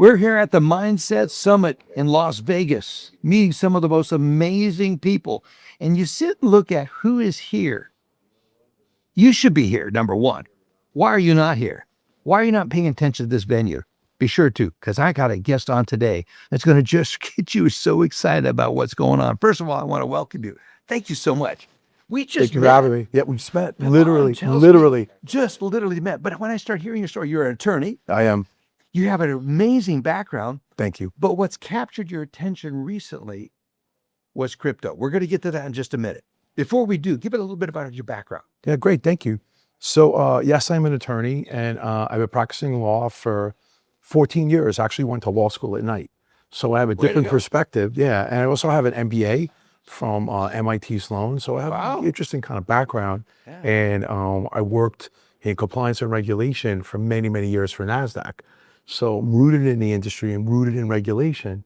We're here at the Mindset Summit in Las Vegas, meeting some of the most amazing people. And you sit and look at who is here. You should be here, number one. Why are you not here? Why are you not paying attention to this venue? Be sure to, because I got a guest on today that's going to just get you so excited about what's going on. First of all, I want to welcome you. Thank you so much. We just Thank you for having me. Yeah, we just met. Pavan Literally. Just literally met. But when I start hearing your story, you're an attorney. I am. You have an amazing background. Thank you. But what's captured your attention recently was crypto. We're going to get to that in just a minute. Before we do, give it a little bit about your background. Yeah, great. Thank you. So yes, I'm an attorney, and I've been practicing law for 14 years. Actually went to law school at night. So I have a different perspective. Yeah. And I also have an MBA from MIT Sloan. So I have an interesting kind of background. Yeah. And I worked in compliance and regulation for many, many years for NASDAQ. So I'm rooted in the industry and rooted in regulation,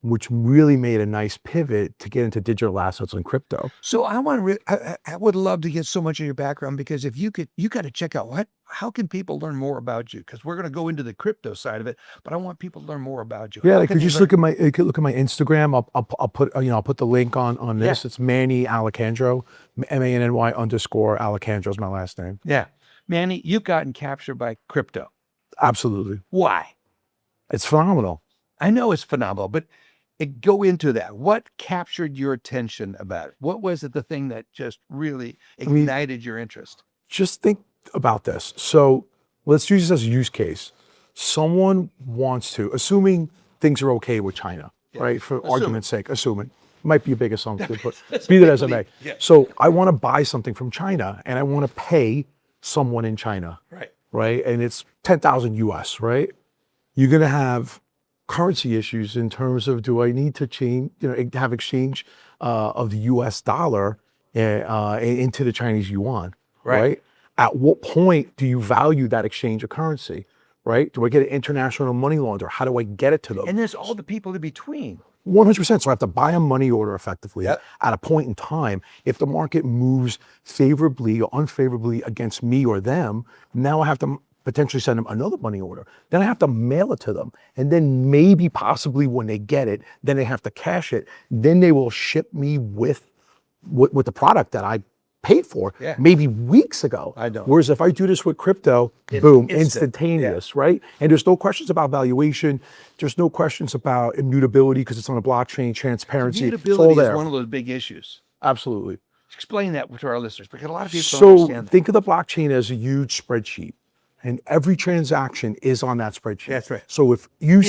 which really made a nice pivot to get into digital assets and crypto. So I want to, I would love to get so much of your background, because if you could, you got to check out how can people learn more about you? Because we're going to go into the crypto side of it, but I want people to learn more about you. Yeah, like, could you just look at my Instagram. I'll put, I'll put the link on this. Yeah. It's Manny Alicandro, MANNY_Alicandro is my last name. Yeah. Manny, you've gotten captured by crypto. Absolutely. Why? It's phenomenal. I know it's phenomenal, but go into that. What captured your attention about it? What was it, the thing that just really ignited your interest? Just think about this. So let's use this as a use case. Someone wants to, assuming things are okay with China, right? For argument's sake, assuming. Might be a big assumption, but be that as it may. Yeah. So I want to buy something from China, and I want to pay someone in China. Right? And it's 10,000 US, right? You're going to have currency issues in terms of, do I need to change, have exchange of the US dollar into the Chinese yuan, right? At what point do you value that exchange of currency, right? Do I get an international money launderer? How do I get it to them? And there's all the people in between. 100%. So I have to buy a money order effectively at a point in time. If the market moves favorably or unfavorably against me or them, now I have to potentially send them another money order. Then I have to mail it to them. And then maybe possibly when they get it, then they have to cash it. Then they will ship me with the product that I paid for maybe weeks ago. I know. Whereas if I do this with crypto, boom, instantaneous, right? And there's no questions about valuation. There's no questions about immutability because it's on a blockchain, transparency. Immutability is one of those big issues. Absolutely. Explain that to our listeners, because a lot of people don't understand that. Think of the blockchain as a huge spreadsheet, and every transaction is on that spreadsheet. That's right. So if you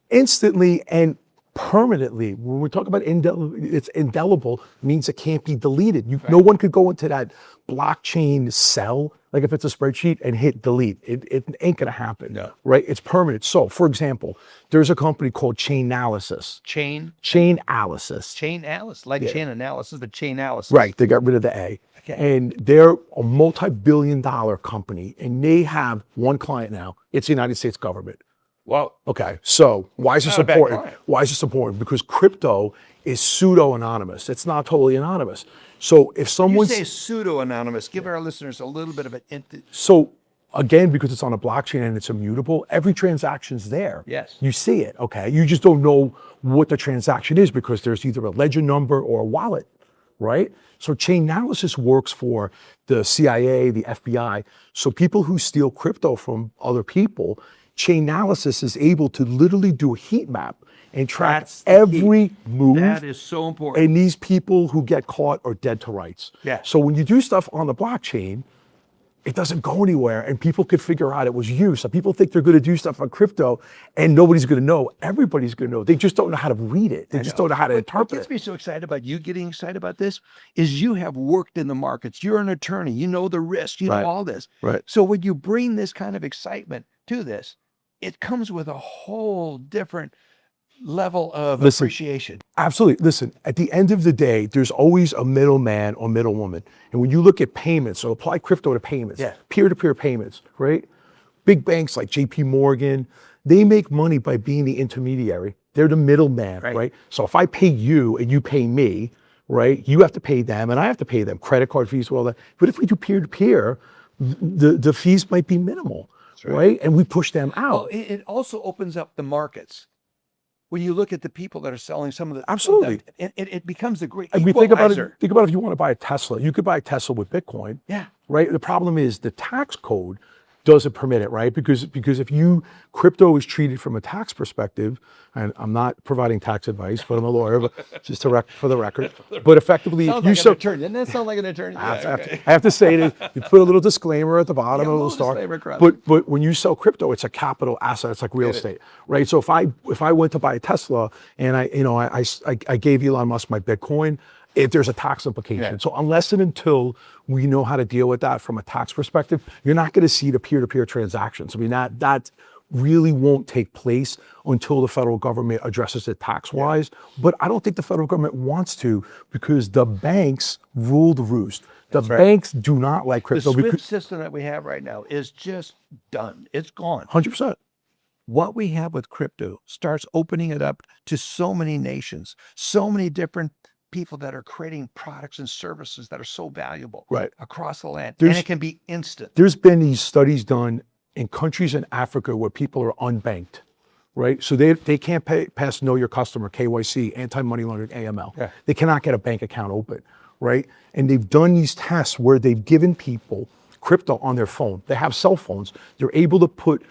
instantly and permanently, when we talk about it's indelible, means it can't be deleted. No one could go into that blockchain cell, like if it's a spreadsheet, and hit delete. It ain't gonna happen, right? It's permanent. So for example, there's a company called Chainalysis. Chainalysis, like chain analysis, but Chainalysis. Right, they got rid of the A. Okay. And they're a multi-billion-dollar company, and they have one client now. It's the United States government. Well, okay, so why is this important? Why is this important? Because crypto is pseudo-anonymous. It's not totally anonymous. So if someone say pseudo-anonymous, give our listeners a little bit of an So again, because it's on a blockchain and it's immutable, every transaction's there. Yes. You see it, okay? You just don't know what the transaction is because there's either a ledger number or a wallet, right? So Chainalysis works for the CIA, the FBI. So people who steal crypto from other people, Chainalysis is able to literally do a heat map and track every move. That is so important. And these people who get caught are dead to rights. Yeah. So when you do stuff on the blockchain, it doesn't go anywhere, and people could figure out it was you. So people think they're going to do stuff on crypto, and nobody's going to know. Everybody's going to know. They just don't know how to read it. They just don't know how to interpret it. What gets me so excited about you getting excited about this is you have worked in the markets. You're an attorney. You know the risk. You know all this. Right. So when you bring this kind of excitement to this, it comes with a whole different level of appreciation. Absolutely. Listen, at the end of the day, there's always a middleman or middlewoman. And when you look at payments, so apply crypto to payments, peer-to-peer payments, right? Big banks like JP Morgan, they make money by being the intermediary. They're the middleman, right? So if I pay you and you pay me, right? You have to pay them and I have to pay them, credit card fees, all that. But if we do peer-to-peer, the fees might be minimal. right? And we push them Well, out. it also opens up the markets. When you look at the people that are selling some of the Absolutely. it becomes a great I mean, equalizer. think about it if you want to buy a Tesla, you could buy a Tesla with Bitcoin. Yeah. Right. The problem is the tax code doesn't permit it, right? Because if crypto is treated from a tax perspective, and I'm not providing tax advice, but I'm a lawyer, but just for the record. But effectively, Sounds if you like an attorney. Doesn't that sound like an attorney? I have to say that you put a little disclaimer at the bottom, Yeah, a little little star. disclaimer across. But when you sell crypto, it's a capital asset. It's like real estate, right? So if I went to buy a Tesla and I gave Elon Musk my Bitcoin, there's a tax implication. Yeah. So unless and until we know how to deal with that from a tax perspective, you're not going to see the peer-to-peer transactions. I mean, that really won't take place until the federal government addresses it tax-wise. But I don't think the federal government wants to, because the banks rule the roost. The banks do not like crypto. The SWIFT system that we have right now is just done. It's gone. 100%. What we have with crypto starts opening it up to so many nations, so many different people that are creating products and services that are so valuable across the land. And it can be instant. There's been these studies done in countries in Africa where people are unbanked, right? So they can't pass Know Your Customer, KYC, anti-money laundering, AML. Yeah. They cannot get a bank account open, right? And they've done these tests where they've given people crypto on their phone. They have cell phones. They're able to put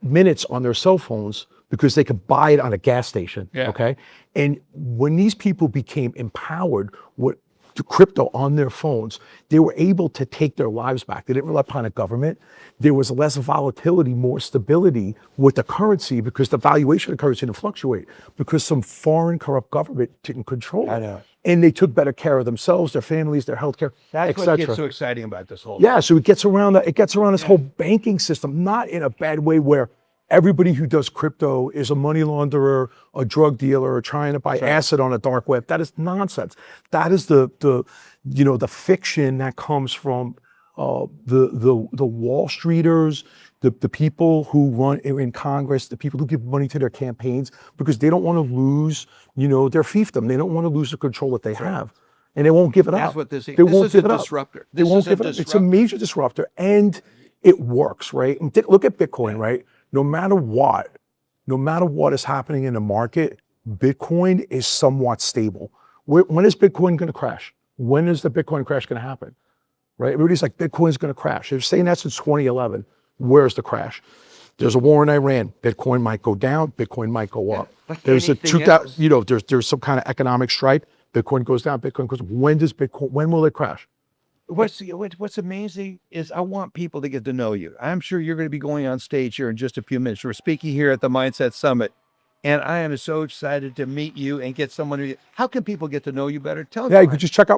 minutes on their cell phones because they could buy it on a gas station, okay? And when these people became empowered with the crypto on their phones, they were able to take their lives back. They didn't rely upon a government. There was less volatility, more stability with the currency because the valuation of the currency didn't fluctuate because some foreign corrupt government didn't control it. I know. And they took better care of themselves, their families, their healthcare, That's et cetera. what gets so exciting about this whole Yeah, so it gets around this whole banking system, not in a bad way where everybody who does crypto is a money launderer, a drug dealer, or trying to buy acid on a dark web. That is nonsense. That is the fiction that comes from the Wall Streeters, the people who run in Congress, the people who give money to their campaigns because they don't want to lose, their fiefdom. They don't want to lose the control that they have. And they won't give it up. That's what this is. They won't give it up. Disruptor. They won't give it up. It's a major disruptor, and it works, right? And look at Bitcoin, right? No matter what is happening in the market, Bitcoin is somewhat stable. When is Bitcoin going to crash? When is the Bitcoin crash going to happen? Right? Everybody's like, Bitcoin's going to crash. They're saying that since 2011. Where's the crash? There's a war in Iran. Bitcoin might go down. Bitcoin might go up. There's there's some kind of economic strife. Bitcoin goes down. Bitcoin goes up. When will it crash? What's amazing is I want people to get to know you. I'm sure you're going to be going on stage here in just a few minutes. We're speaking here at the Mindset Summit, and I am so excited to meet you and get someone. How can people get to know you better? Tell you could just check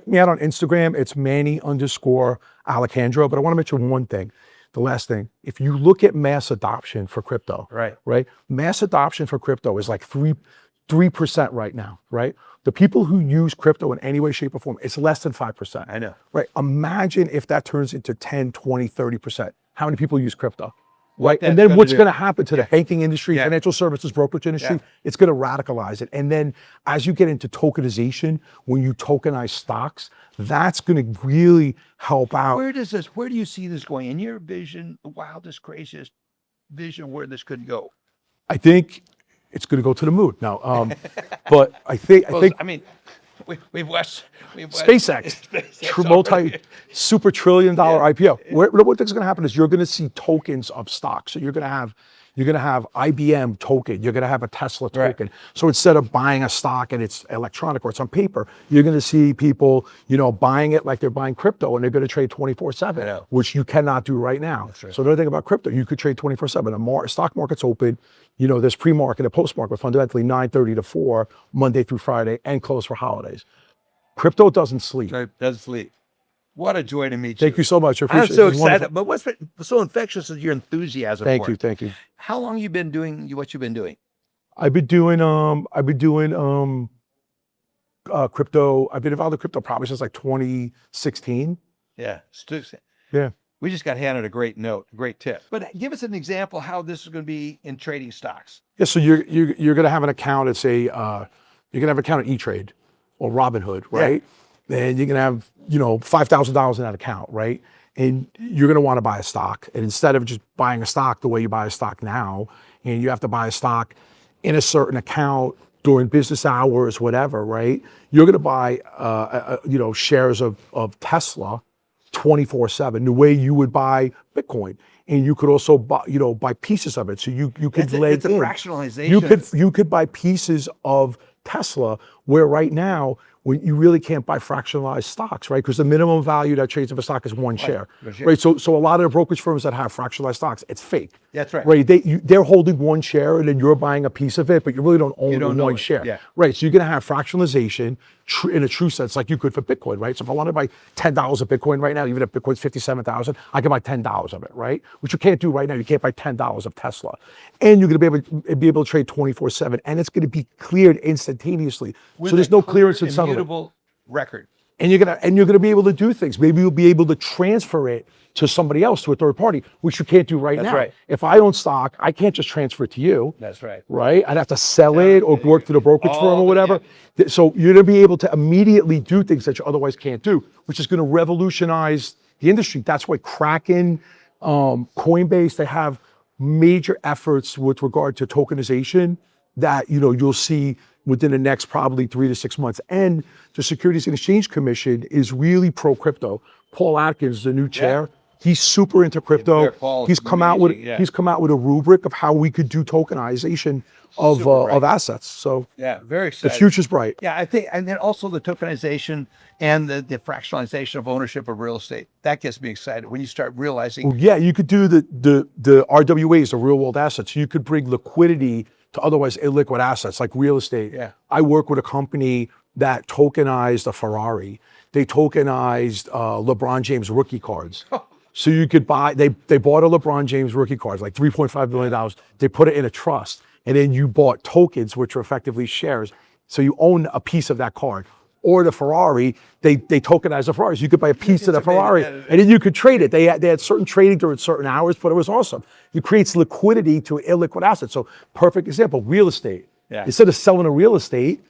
me out on Instagram. It's Manny_Alicandro. But I want to mention one thing. The last thing, if you look at mass adoption for crypto, right? Mass adoption for crypto is like 3% right now, right? The people who use crypto in any way, shape, or form, it's less than 5%. I know. Right? Imagine if that turns into 10, 20, 30%. How many people use crypto? Right? And then what's going to happen to the banking industry, financial services, brokerage industry? It's going to radicalize it. And then as you get into tokenization, when you tokenize stocks, that's going to really help out. Where do you see this going? In your vision, the wildest, craziest vision where this could go? I think it's going to go to the moon. No, but I think we've watched SpaceX, super $1 trillion IPO. What's going to happen is you're going to see tokens of stocks. So you're going to have IBM token. You're going to have a Tesla token. So instead of buying a stock and it's electronic or it's on paper, you're going to see people, buying it like they're buying crypto, and they're going to trade 24/7, which you cannot do right now. So another thing about crypto, you could trade 24/7. The stock market's open. There's pre-market and post-market, but fundamentally 9:30 to 4, Monday through Friday, and closed for holidays. Crypto doesn't sleep. It doesn't sleep. What a joy to meet you. Thank you so much. I appreciate I'm so excited. But what's so infectious is your enthusiasm. Thank you. How long you been doing what you've been doing? I've been doing crypto. I've been involved in crypto probably since like 2016. Yeah. Yeah. We just got handed a great tip. But give us an example how this is going to be in trading stocks. Yeah. So you're going to have an account at you're going to have an account at E-Trade or Robinhood, right? And you're going to have $5,000 in that account, right? and you're going to want to buy a stock. And instead of just buying a stock the way you buy a stock now, and you have to buy a stock in a certain account during business hours, whatever, right? You're going to buy, shares of Tesla 24/7, the way you would buy Bitcoin. And you could also buy pieces of it. So you could it's a in. fractionalization. You could buy pieces of Tesla, where right now, when you really can't buy fractionalized stocks, right? Because the minimum value that trades of a stock is one share, right? So a lot of the brokerage firms that have fractionalized stocks, it's fake. That's right. Right? They're holding one share, and then you're buying a piece of it, but you really don't own the one share. Yeah. Right? So you're going to have fractionalization in a true sense, like you could for Bitcoin, right? So if I want to buy $10 of Bitcoin right now, even if Bitcoin's 57,000, I can buy $10 of it, right? Which you can't do right now. You can't buy $10 of Tesla, and you're going to be able to trade 24/7, and it's going to be cleared instantaneously. So there's no clearance in settlement. Immutable record. And you're gonna be able to do things. Maybe you'll be able to transfer it to somebody else, to a third party, which you can't do right now. That's right. If I own stock, I can't just transfer it to you. That's right. Right? I'd have to sell it or work through the brokerage firm or whatever. Yeah. So you're gonna be able to immediately do things that you otherwise can't do, which is gonna revolutionize the industry. That's why Kraken, Coinbase, they have major efforts with regard to tokenization that you'll see within the next probably 3 to 6 months. And the Securities and Exchange Commission is really pro crypto. Paul Atkins, the new chair, he's super into crypto. He's come out with a rubric of how we could do tokenization of assets. So yeah, very exciting. The future's bright. Yeah, I think, and then also the tokenization and the fractionalization of ownership of real estate. That gets me excited when you start realizing. Well, yeah, you could do the RWAs, the real world assets. You could bring liquidity to otherwise illiquid assets like real estate. Yeah. I work with a company that tokenized a Ferrari. They tokenized LeBron James rookie cards. So you could buy, they bought a LeBron James rookie cards, like $3.5 billion. They put it in a trust. And then you bought tokens, which are effectively shares. So you own a piece of that card. Or the Ferrari, they tokenized the Ferraris. You could buy a piece of the Ferrari, and then you could trade it. They had certain trading during certain hours, but it was awesome. It creates liquidity to illiquid assets. So perfect example, real estate. Yeah. Instead of selling a real estate,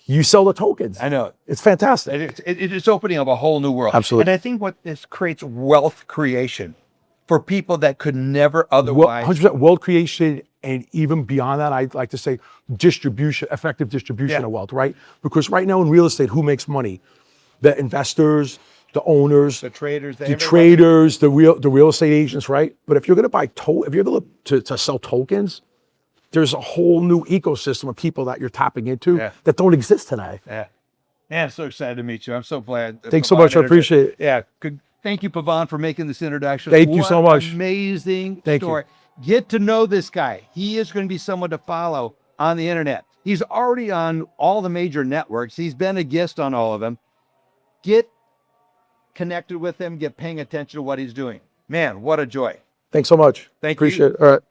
you sell the tokens. I know. It's fantastic. It is opening up a whole new world. Absolutely. And I think what this creates wealth creation for people that could never otherwise. 100% wealth creation, and even beyond that, I'd like to say distribution, effective distribution of wealth, right? Because right now in real estate, who makes money? The investors, the owners, The traders. the real estate agents, right? But if you're going to buy if you're going to sell tokens, there's a whole new ecosystem of people that you're tapping into that don't exist today. Yeah. Yeah, I'm so excited to meet you. I'm so glad. Thanks so much. I appreciate it. Yeah. Good. Thank you, Pavan, for making this introduction. Thank you so much. Amazing Thank story. Get to know this guy. He is going to be someone to follow on the internet. He's already on all the major networks. He's been a guest on all of them. Get connected with him. Get paying attention to what he's doing. Man, what a joy. Thanks so much. Thank you. Appreciate it. All right.